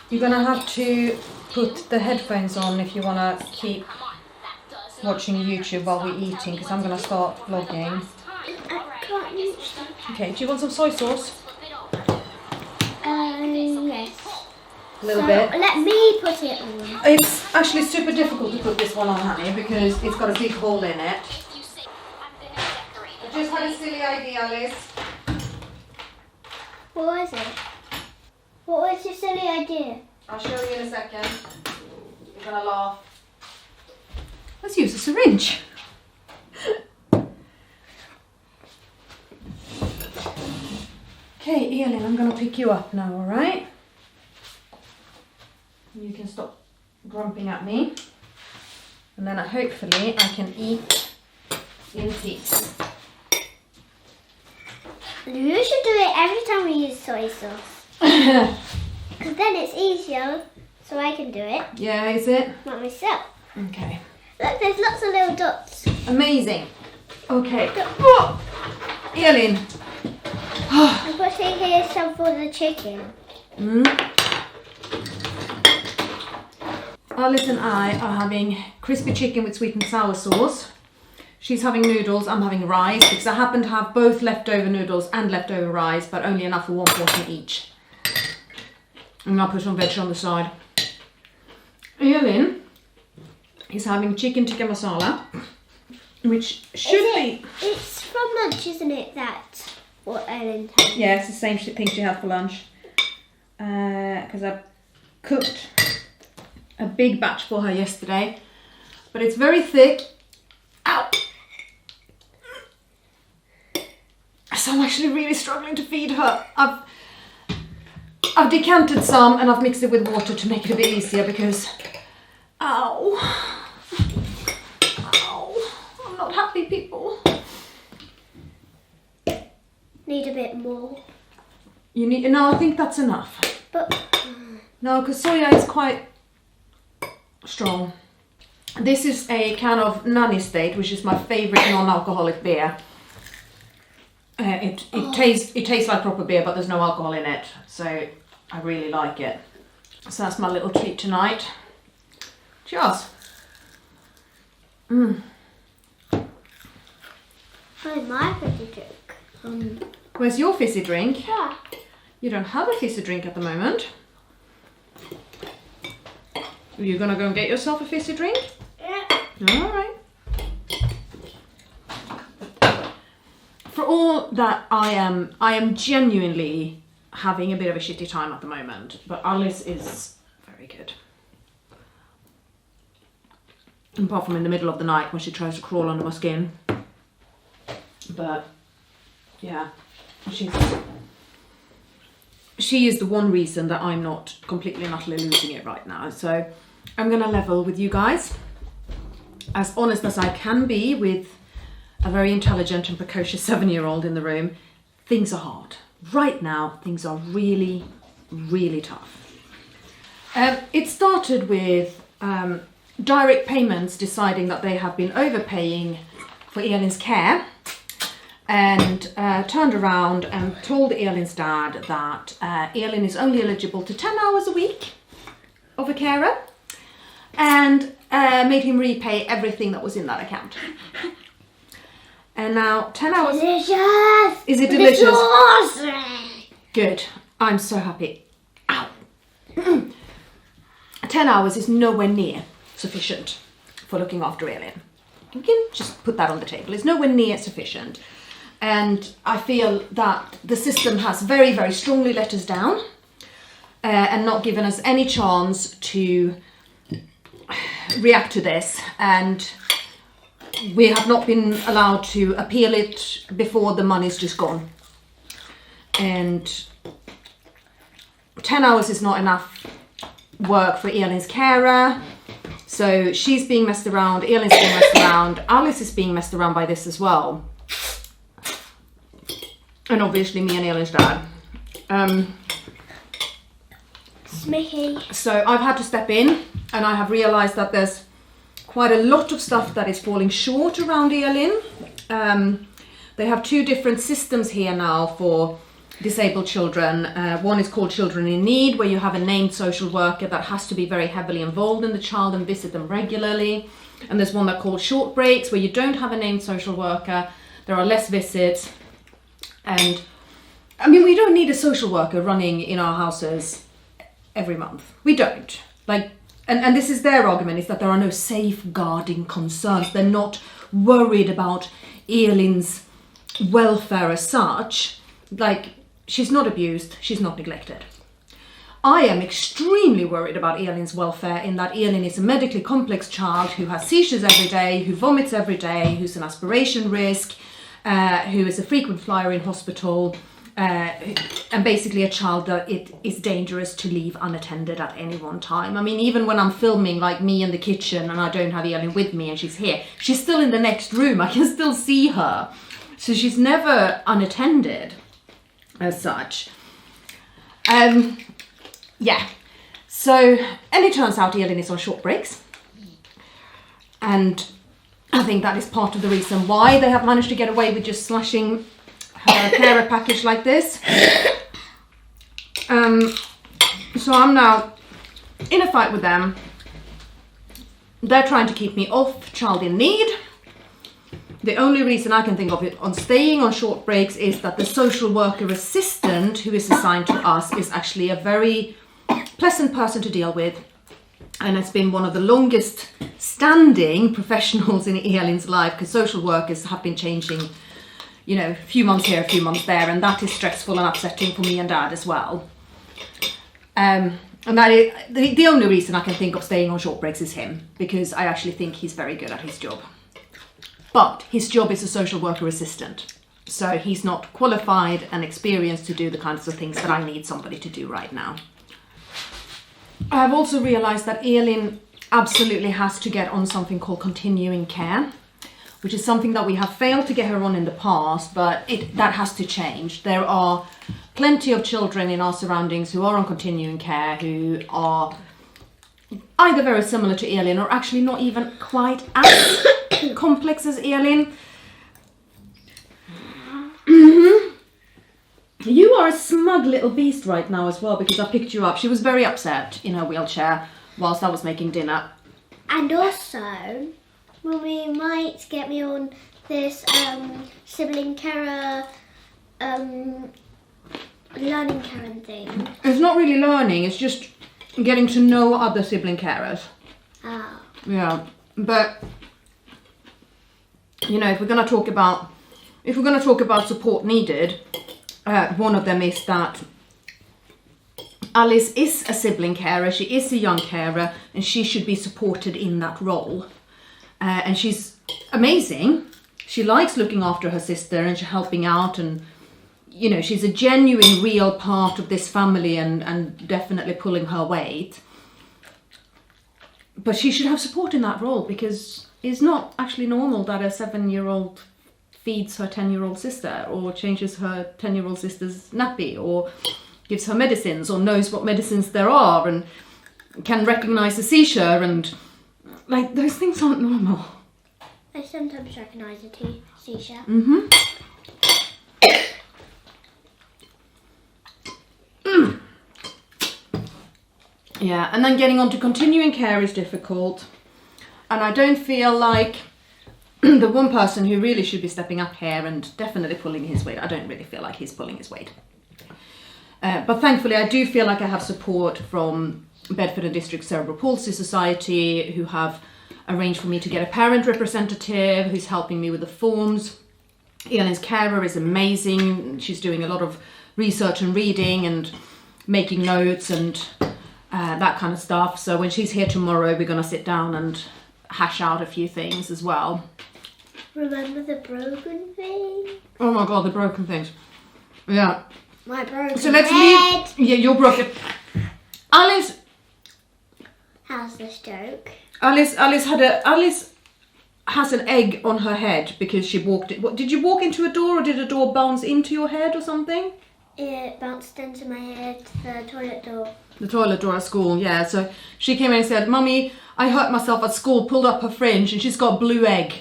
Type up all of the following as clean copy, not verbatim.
You're gonna have to put the headphones on if you wanna keep watching YouTube while we're eating, because I'm gonna start vlogging. I can't reach them. Okay, do you want some soy sauce? Yes. A little bit. Let me put it on. It's actually super difficult to put this one on, honey, because it's got a big hole in it. I just had a silly idea, Liz. What was it? What was your silly idea? I'll show you in a second. You're gonna laugh. Let's use a syringe. Okay, Elin, I'm gonna pick you up now, alright? You can stop grumping at me. And then hopefully I can eat in peace. You should do it every time we use soy sauce. Because then it's easier, so I can do it. Yeah, is it? Not myself. Okay. Look, there's lots of little dots. Amazing. Okay. Oh, Elin. I'm putting here some for the chicken. Alice and I are having crispy chicken with sweet and sour sauce. She's having noodles, I'm having rice, because I happen to have both leftover noodles and leftover rice, but only enough for one portion each. And I'll put some veg on the side. Elin is having chicken tikka masala, which should be... It's from lunch, isn't it? That's what Elin had. Yeah, it's the same thing she had for lunch. Because I cooked a big batch for her yesterday, but it's very thick. Ow! So I'm actually really struggling to feed her. I've decanted some and I've mixed it with water to make it a bit easier because... Ow! Ow! I'm not happy, people. Need a bit more. You need... No, I think that's enough. But... No, because soya is quite strong. This is a can of Nanny State, which is my favourite non-alcoholic beer. It tastes like proper beer, but there's no alcohol in it, so I really like it. So that's my little treat tonight. Cheers. Oh, my fizzy drink. Where's your fizzy drink? Yeah. You don't have a fizzy drink at the moment. Are you gonna go and get yourself a fizzy drink? Yeah. All right. For all that I am genuinely having a bit of a shitty time at the moment, but Alice is very good. Apart from in the middle of the night when she tries to crawl under my skin. But yeah, she is the one reason that I'm not completely and utterly losing it right now. So I'm gonna level with you guys. As honest as I can be with a very intelligent and precocious 7-year-old in the room, things are hard. Right now, things are really, really tough. It started with direct payments deciding that they have been overpaying for Elin's care, and turned around and told Elin's dad that Elin is only eligible to 10 hours a week of a carer, and made him repay everything that was in that account. And now 10 hours... Delicious! Is it delicious? Delicious! Good. I'm so happy. Ow. 10 hours is nowhere near sufficient for looking after Elin. You can just put that on the table. It's nowhere near sufficient. And I feel that the system has very, very strongly let us down and not given us any chance to react to this. And we have not been allowed to appeal it before the money's just gone. And 10 hours is not enough work for Elin's carer. So she's being messed around, Elin's being messed around, Alice is being messed around by this as well. And obviously me and Elin's dad. Smicky. So I've had to step in, and I have realised that there's quite a lot of stuff that is falling short around Elin. They have two different systems here now for disabled children. One is called Children in Need, where you have a named social worker that has to be very heavily involved in the child and visit them regularly. And there's one that's called Short Breaks, where you don't have a named social worker, there are less visits. And I mean, we don't need a social worker running in our houses every month. We don't. Like, and this is their argument, is that there are no safeguarding concerns. They're not worried about Elin's welfare as such. Like, she's not abused, she's not neglected. I am extremely worried about Elin's welfare, in that Elin is a medically complex child who has seizures every day, who vomits every day, who's an aspiration risk, who is a frequent flyer in hospital, and basically a child that it is dangerous to leave unattended at any one time. I mean, even when I'm filming, like me in the kitchen, and I don't have Elin with me and she's here, she's still in the next room, I can still see her. So she's never unattended as such. Yeah, so, and it turns out Elin is on short breaks, and I think that is part of the reason why they have managed to get away with just slashing her carer package like this. So I'm now in a fight with them. They're trying to keep me off Child in Need. The only reason I can think of it on staying on short breaks is that the social worker assistant who is assigned to us is actually a very pleasant person to deal with, and it's been one of the longest standing professionals in Elin's life, because social workers have been changing, you know, a few months here, a few months there, and that is stressful and upsetting for me and Dad as well. And that is the only reason I can think of staying on short breaks is him, because I actually think he's very good at his job. But his job is a social worker assistant, so he's not qualified and experienced to do the kinds of things that I need somebody to do right now. I've also realised that Elin absolutely has to get on something called continuing care, which is something that we have failed to get her on in the past, but that has to change. There are plenty of children in our surroundings who are on continuing care who are either very similar to Elin or actually not even quite as complex as Elin. You are a smug little beast right now as well, because I picked you up. She was very upset in her wheelchair whilst I was making dinner. And also, Mummy might get me on this sibling carer, learning carer thing. It's not really learning, it's just getting to know other sibling carers. Oh. Yeah, but you know, if we're going to talk about support needed, one of them is that Alice is a sibling carer, she is a young carer, and she should be supported in that role. And she's amazing. She likes looking after her sister and she's helping out, and you know, she's a genuine, real part of this family and definitely pulling her weight. But she should have support in that role, because it's not actually normal that a 7-year-old feeds her 10-year-old sister, or changes her 10-year-old sister's nappy, or gives her medicines, or knows what medicines there are, and can recognise a seizure, and like, those things aren't normal. I sometimes recognise a seizure. Mm-hmm. Yeah, and then getting on to continuing care is difficult, and I don't feel like the one person who really should be stepping up here and definitely pulling his weight, I don't really feel like he's pulling his weight. But thankfully I do feel like I have support from Bedford and District Cerebral Palsy Society, who have arranged for me to get a parent representative who's helping me with the forms. Elin's carer is amazing. She's doing a lot of research and reading and making notes and that kind of stuff. So when she's here tomorrow, we're going to sit down and hash out a few things as well. Remember the broken thing? Oh my god, the broken things. Yeah. My broken So let's head. leave. Yeah, you're broken. Alice. How's the stroke? Alice has an egg on her head because she walked it. What, did you walk into a door, or did a door bounce into your head or something? It bounced into my head, the toilet door. The toilet door at school, yeah. So she came in and said, "Mummy, I hurt myself at school," pulled up her fringe, and she's got a blue egg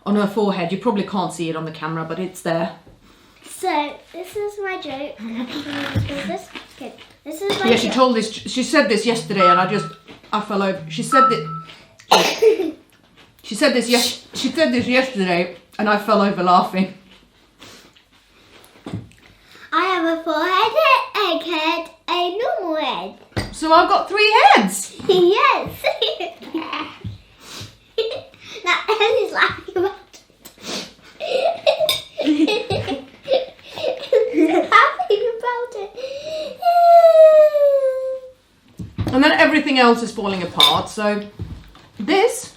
on her forehead. You probably can't see it on the camera, but it's there. So, this is my joke. Okay, this is my Yeah, joke. she said this yesterday and I fell over. She said this yesterday and I fell over laughing. I have a forehead, egg head, a normal head. So I've got 3 heads. Yes. Now Ellie's laughing about it. Laughing about it. And then everything else is falling apart. So this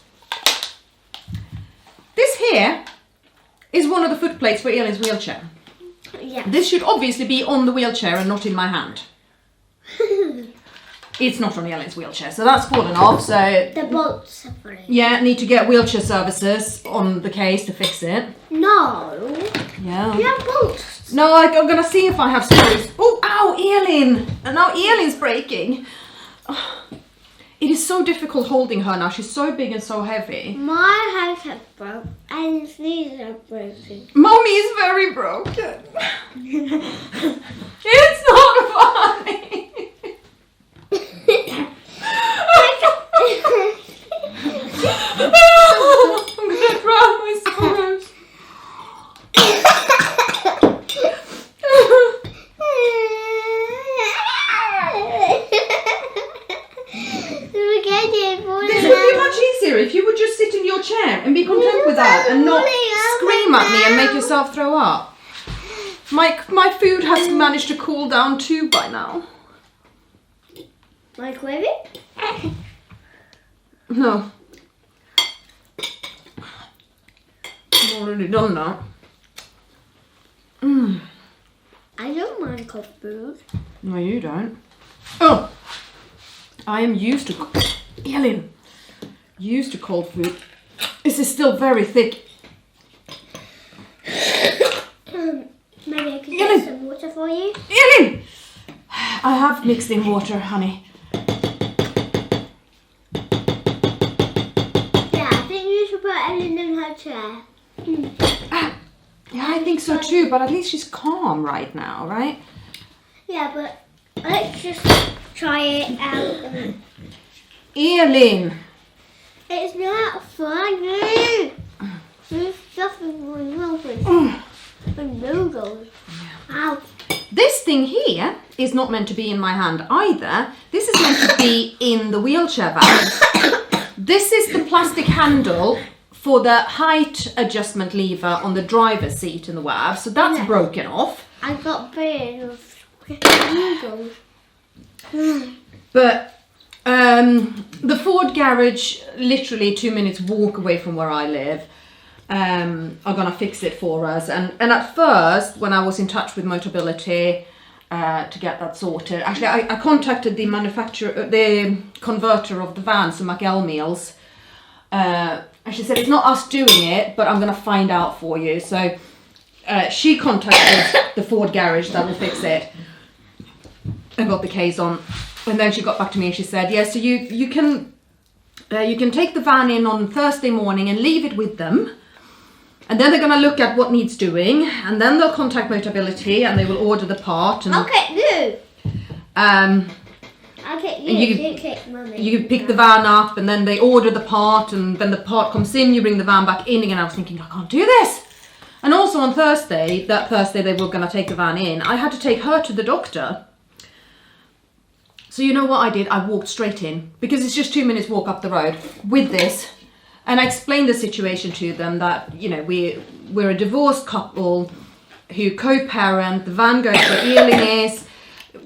here is one of the foot plates for Elin's wheelchair. Yeah. This should obviously be on the wheelchair and not in my hand. It's not on Elin's wheelchair, so that's fallen off. So The bolts are falling. yeah, need to get wheelchair services on the case to fix it. No. Yeah. You have bolts. No, I'm gonna see if I have screws. Oh, ow, Elin! And now Elin's breaking. It is so difficult holding her now. She's so big and so heavy. My house has broke and these are broken. Mommy is very broken. It's not funny. I'm gonna drown my sorrows. This would be much easier if you would just sit in your chair and be content with that and not scream at me and make yourself throw up. My food has managed to cool down too by now. Microwave it? No. I've already done that. I don't mind cold food. No, you don't. Oh! I am used to... Elin! Used to cold food. This is still very thick. Maybe I could Elin! get some water for you. Elin! I have mixed in water, honey. Yeah, I think you should put Ellen in her chair. Yeah, I think so too, but at least she's calm right now, right? Yeah, but let's just try it out. Elin! It's not funny. There's nothing going on with the noodles. Ow. This thing here is not meant to be in my hand either. This is meant to be in the wheelchair van. This is the plastic handle for the height adjustment lever on the driver's seat in the WAV. So that's broken off. I got bit of noodles. But the Ford garage, literally 2 minutes walk away from where I live, are gonna fix it for us. And at first, when I was in touch with Motability to get that sorted, actually I contacted the manufacturer, the converter of the van, so McElmeals, and she said it's not us doing it, but I'm gonna find out for you. So she contacted the Ford garage that will fix it and got the case on. And then she got back to me and she said, yeah, so you can take the van in on Thursday morning and leave it with them. And then they're going to look at what needs doing. And then they'll contact Motability and they will order the part. And, I'll get you. I'll get you. You take Mummy. You pick the van up and then they order the part. And then the part comes in, you bring the van back in again. I was thinking, I can't do this. And also on Thursday, that Thursday they were going to take the van in, I had to take her to the doctor. So you know what I did? I walked straight in because it's just 2 minutes walk up the road with this. And I explained the situation to them that, you know, we're a divorced couple who co-parent. The van goes where Elin is.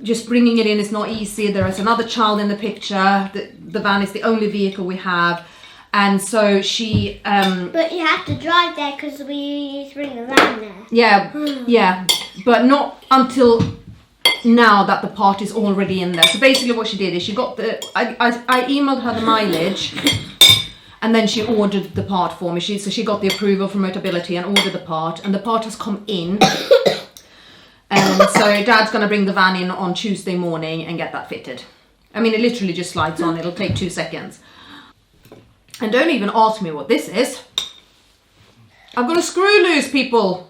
Just bringing it in is not easy. There is another child in the picture. The van is the only vehicle we have. And so she... but you have to drive there because we need to bring the van there. Yeah. But not until... now that the part is already in there. So basically what she did is she got I emailed her the mileage and then she ordered the part for me. So she got the approval from Motability and ordered the part, and the part has come in. And so Dad's going to bring the van in on Tuesday morning and get that fitted. I mean, it literally just slides on. It'll take 2 seconds. And don't even ask me what this is. I've got a screw loose, people.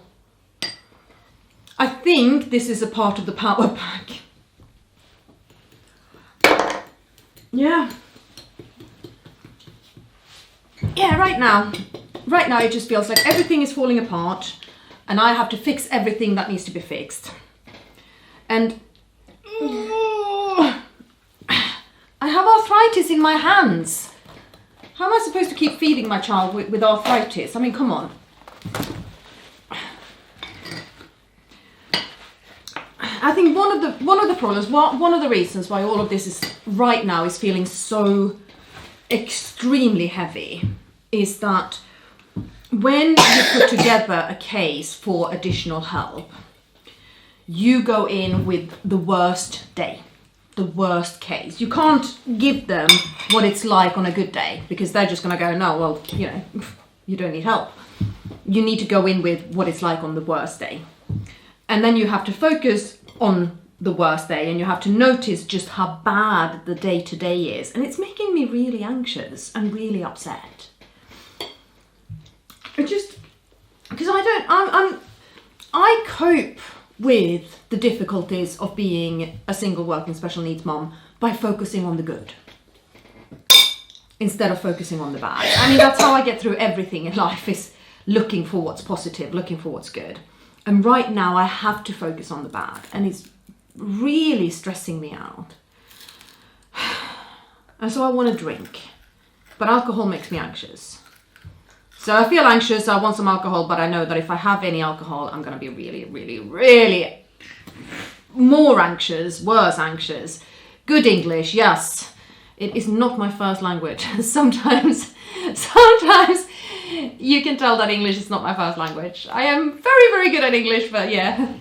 I think this is a part of the power pack. Yeah. Yeah, right now it just feels like everything is falling apart and I have to fix everything that needs to be fixed. And I have arthritis in my hands. How am I supposed to keep feeding my child with arthritis? I mean, come on. I think one of the problems, one of the reasons why all of this is right now is feeling so extremely heavy is that when you put together a case for additional help, you go in with the worst day, the worst case. You can't give them what it's like on a good day because they're just going to go, no, well, you know, you don't need help. You need to go in with what it's like on the worst day. And then you have to focus on the worst day and you have to notice just how bad the day-to-day is. And it's making me really anxious and really upset. It just, because I cope with the difficulties of being a single working special needs mom by focusing on the good instead of focusing on the bad. I mean, that's how I get through everything in life, is looking for what's positive, looking for what's good. And right now I have to focus on the bad and it's really stressing me out. And so I want to drink, but alcohol makes me anxious. So I feel anxious, I want some alcohol, but I know that if I have any alcohol, I'm going to be really, really, really more anxious, worse anxious. Good English, yes. It is not my first language. Sometimes you can tell that English is not my first language. I am very, very good at English, but yeah,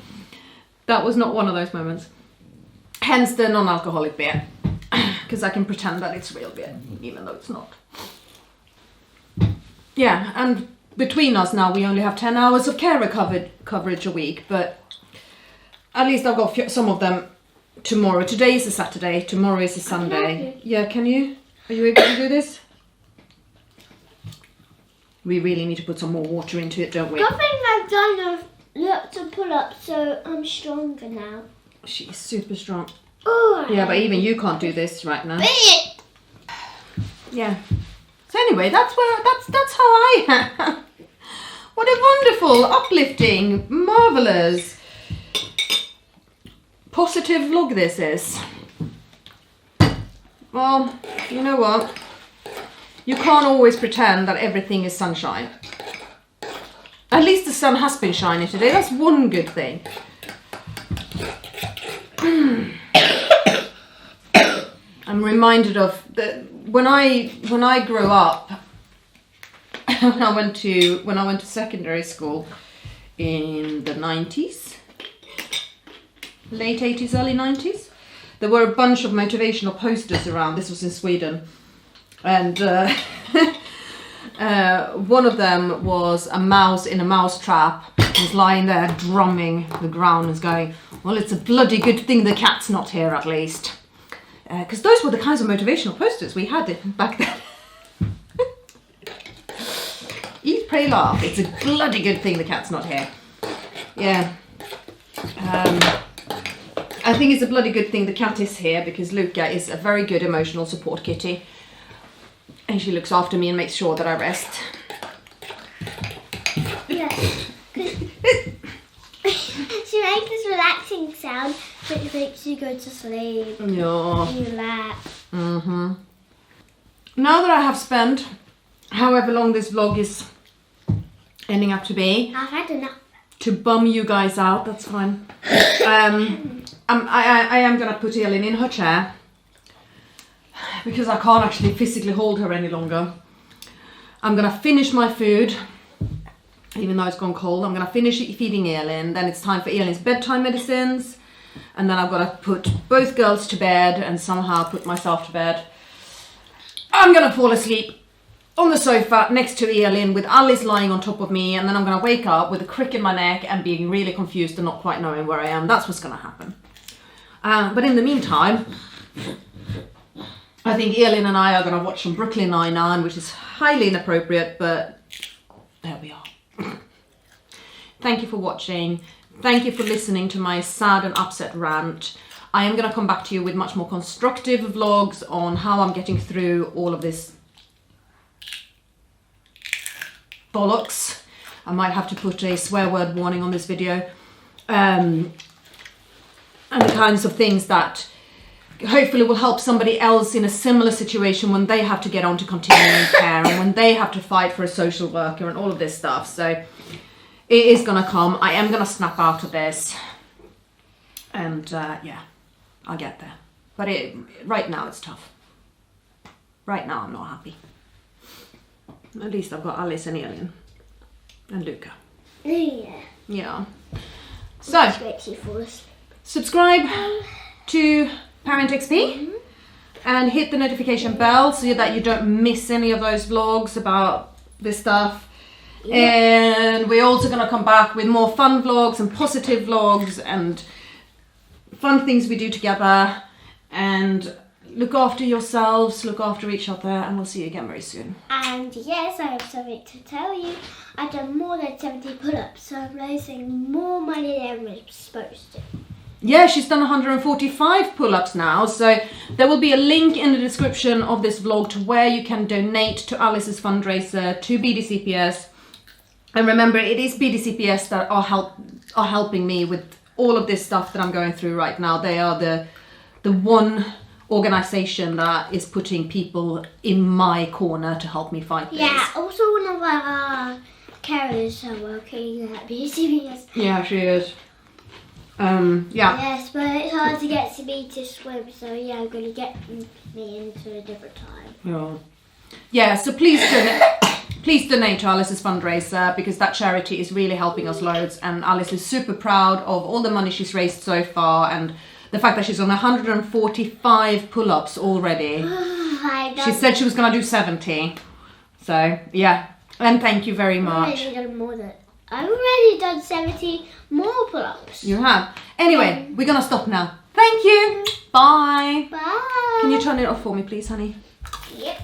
that was not one of those moments. Hence the non-alcoholic beer, because I can pretend that it's real beer, even though it's not. Yeah, and between us now, we only have 10 hours of care coverage a week, but at least I've got some of them tomorrow. Today is a Saturday, tomorrow is a Sunday. Yeah, can you? Are you able to do this? We really need to put some more water into it, don't we? I think I've done lots of pull-ups, so I'm stronger now. She's super strong. Oh, yeah, but even you can't do this right now. Yeah. So anyway, that's how I am. What a wonderful, uplifting, marvellous, positive vlog this is. Well, you know what? You can't always pretend that everything is sunshine. At least the sun has been shining today. That's one good thing. I'm reminded of when I grew up, when I went to secondary school in the 90s, late 80s, early 90s. There were a bunch of motivational posters around. This was in Sweden. And one of them was a mouse in a mouse trap. He's lying there drumming the ground and going, well, it's a bloody good thing the cat's not here at least. Because those were the kinds of motivational posters we had back then. Eat, pray, laugh. It's a bloody good thing the cat's not here. Yeah. I think it's a bloody good thing the cat is here because Luca is a very good emotional support kitty. And she looks after me and makes sure that I rest. Yeah. She makes this relaxing sound which makes you go to sleep. Yeah. And you relax. Mm-hmm. Now that I have spent however long this vlog is ending up to be, I've had enough. To bum you guys out, that's fine. I am gonna put Elin in her chair because I can't actually physically hold her any longer. I'm gonna finish my food, even though it's gone cold. I'm gonna finish feeding Elin, then it's time for Elin's bedtime medicines, and then I've gotta put both girls to bed and somehow put myself to bed. I'm gonna fall asleep on the sofa next to Elin with Alice lying on top of me, and then I'm gonna wake up with a crick in my neck and being really confused and not quite knowing where I am. That's what's gonna happen. But in the meantime, I think Elin and I are gonna watch some Brooklyn Nine-Nine, which is highly inappropriate, but there we are. Thank you for watching. Thank you for listening to my sad and upset rant. I am going to come back to you with much more constructive vlogs on how I'm getting through all of this bollocks. I might have to put a swear word warning on this video. And the kinds of things that hopefully will help somebody else in a similar situation when they have to get on to continuing care and when they have to fight for a social worker and all of this stuff. So it is going to come. I am going to snap out of this. And yeah, I'll get there. But right now it's tough. Right now I'm not happy. At least I've got Alice and Elin. And Luca. Yeah. Yeah. So, subscribe to ParentXP and hit the notification bell so that you don't miss any of those vlogs about this stuff. Yeah. And we're also going to come back with more fun vlogs and positive vlogs and fun things we do together. And look after yourselves, look after each other, and we'll see you again very soon. And yes, I have something to tell you. I've done more than 70 pull-ups, so I'm losing more money than I'm supposed to. Yeah, she's done 145 pull-ups now, so there will be a link in the description of this vlog to where you can donate to Alice's fundraiser, to BDCPS. And remember, it is BDCPS that are helping me with all of this stuff that I'm going through right now. They are the one organisation that is putting people in my corner to help me fight this. Yeah, also one of our carers are working at BCBS. Yeah, she is. Yeah. Yes, but it's hard to get me to swim, so yeah, I'm going to get me into a different time. Yeah. Yeah, so please donate to Alice's fundraiser because that charity is really helping us loads, and Alice is super proud of all the money she's raised so far and the fact that she's on 145 pull-ups already. She said she was going to do 70. So, yeah. And thank you very much. I've already done 70 more pull-ups. You have. Anyway, we're going to stop now. Thank you. Bye. Bye. Can you turn it off for me, please, honey? Yep.